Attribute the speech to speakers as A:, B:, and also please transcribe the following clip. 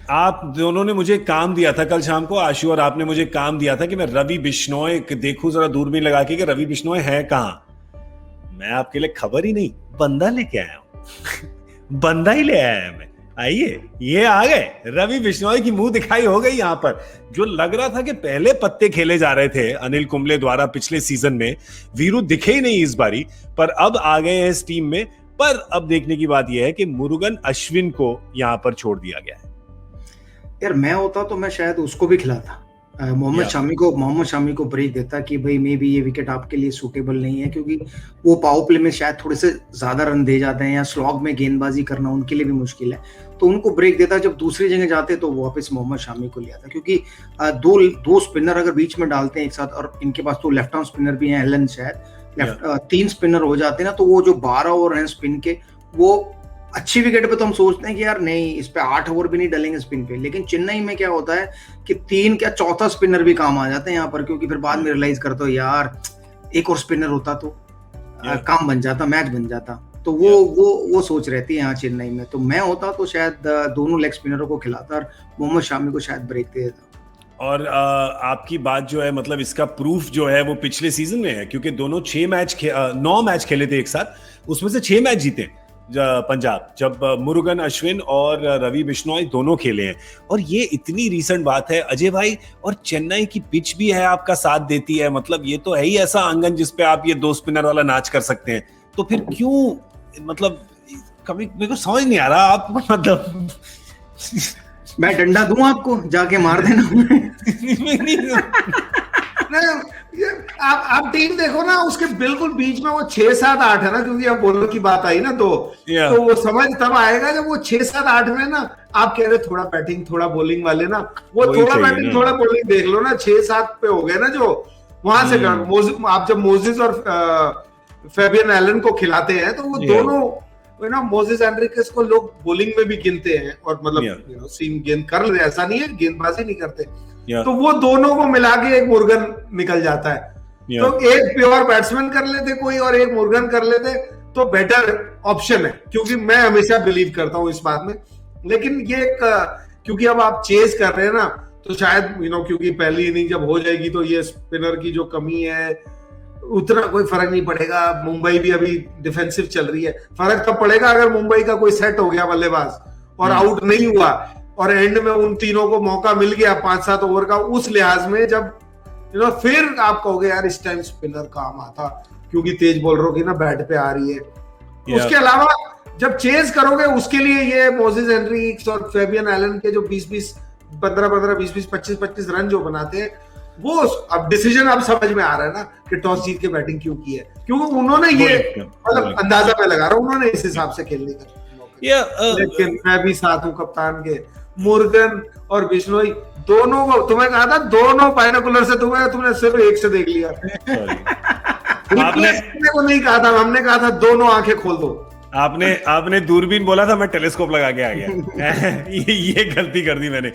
A: आप दोनों ने मुझे काम दिया था कल शाम को, आशु और आपने मुझे काम दिया था कि मैं रवि बिश्नोई देखूं जरा दूरबीन लगा के कि रवि बिश्नोई है कहाँ। मैं आपके लिए खबर ही नहीं, बंदा लेके आया हूं। बंदा ही ले आया मैं। आइए, ये आ गए रवि बिश्नोई की मुंह दिखाई हो गई यहां पर। जो लग रहा था कि पहले पत्ते खेले जा रहे थे अनिल कुंबले द्वारा पिछले सीजन में, वीरू दिखे ही नहीं इस बारी, पर अब आ गए हैं इस टीम में। पर अब देखने की बात यह है कि मुरुगन अश्विन को यहां पर छोड़ दिया गया है।
B: यार मैं होता तो मैं शायद उसको भी खिलाता, मोहम्मद शामी को ब्रेक देता कि भाई मे भी ये विकेट आपके लिए सूटेबल नहीं है, क्योंकि वो पावर प्ले में शायद थोड़े से ज्यादा रन दे जाते हैं या स्लॉग में गेंदबाजी करना उनके लिए भी मुश्किल है, तो उनको ब्रेक देता। जब दूसरी जगह जाते तो वापस मोहम्मद शामी को लिया था, क्योंकि दो स्पिनर अगर बीच में डालते हैं एक साथ, और इनके पास तो लेफ्ट आर्म स्पिनर भी हैं, एलन शायद तीन स्पिनर हो जाते हैं ना, तो वो जो 12 ओवर हैं स्पिन के, वो अच्छी विकेट पे तो हम सोचते हैं कि यार नहीं, इस पे 8 ओवर भी नहीं डलेंगे स्पिन पे, लेकिन चेन्नई में क्या होता है कि 3 क्या चौथा स्पिनर भी काम आ जाते हैं यहाँ पर, क्योंकि फिर बाद में रियलाइज करते हो यार एक और स्पिनर होता तो काम बन जाता, मैच बन जाता। तो वो सोच रहती है यहाँ चेन्नई में। तो मैं होता तो शायद दोनों लेग स्पिनरों को खिलाता और मोहम्मद शामी को शायद ब्रेक दे देता।
A: और आपकी बात जो है, मतलब इसका प्रूफ जो है वो पिछले सीजन में है, क्योंकि दोनों 9 मैच खेले थे एक साथ, उसमें से 6 मैच जीते पंजाब, जब मुरुगन अश्विन और रवि बिश्नोई दोनों खेले हैं। और ये इतनी रीसेंट बात है अजय भाई, और चेन्नई की पिच भी है आपका साथ देती है, मतलब ये तो है ही ऐसा आंगन जिसपे आप ये 2 स्पिनर वाला नाच कर सकते हैं। तो फिर क्यों, मतलब कभी मेरे को समझ नहीं आ रहा आप, मतलब
B: मैं डंडा दूं आपको, जाके मार देना।
C: आप टीम देखो ना, उसके बिल्कुल बीच में वो 6, 7, 8 है ना, क्योंकि अब बॉलर की बात आई ना, तो वो समझ तब आएगा जब वो 6, 7, 8 में ना आप कह रहे थोड़ा बैटिंग थोड़ा बॉलिंग वाले ना, वो थोड़ा बैटिंग थोड़ा बॉलिंग देख लो ना, 6, 7 पे हो गए ना, जो वहां से आप जब मोजिस और फेबियन एलन को खिलाते हैं तो वो दोनों ना, मोजिस एंड्रिकेस को लोग बॉलिंग में भी गिनते हैं, और मतलब सीम गेंद कर ले, ऐसा नहीं है गेंदबाजी नहीं करते, तो वो दोनों को मिला के एक मुर्गन निकल जाता है। तो एक प्योर बैट्समैन कर लेते कोई और एक मुर्गन कर लेते तो बेटर ऑप्शन है, क्योंकि मैं हमेशा बिलीव करता हूं इस बात में। लेकिन ये क्योंकि अब आप चेस कर रहे हैं ना, तो शायद क्योंकि पहली इनिंग जब हो जाएगी तो ये स्पिनर की जो कमी है उतना कोई फर्क नहीं पड़ेगा। मुंबई भी अभी डिफेंसिव चल रही है, फर्क तब पड़ेगा अगर मुंबई का कोई सेट हो गया बल्लेबाज और आउट नहीं हुआ, और एंड में उन तीनों को मौका मिल गया 5-7 ओवर का, उस लिहाज में जब फिर आप कहोगे यार इस टाइम स्पिनर काम आता, क्योंकि तेज बॉलरों की ना बैट पे आ रही है। उसके अलावा जब चेज करोगे उसके लिए ये मोजिस एंड्रिक्स और फेबियन एलन के जो 20-20, 15-15, 20-20, 25-25 रन जो बनाते हैं, वो अब डिसीजन अब समझ में आ रहा है ना कि टॉस जीत के बैटिंग क्यों की है, क्योंकि उन्होंने ये मतलब अंदाजा मैं लगा रहा हूँ, उन्होंने इस हिसाब से खेलने का। लेकिन मैं भी साथ हूँ कप्तान के, मुर्गन और बिश्नोई दोनों को, तुम्हें कहा था दोनों बाइनोकुलर से, तुमने सिर्फ एक से देख लिया। आपने को नहीं कहा था, हमने कहा था दोनों आंखें खोल दो।
A: आपने दूरबीन बोला था, मैं टेलीस्कोप लगा के आ गया। ये गलती कर दी मैंने।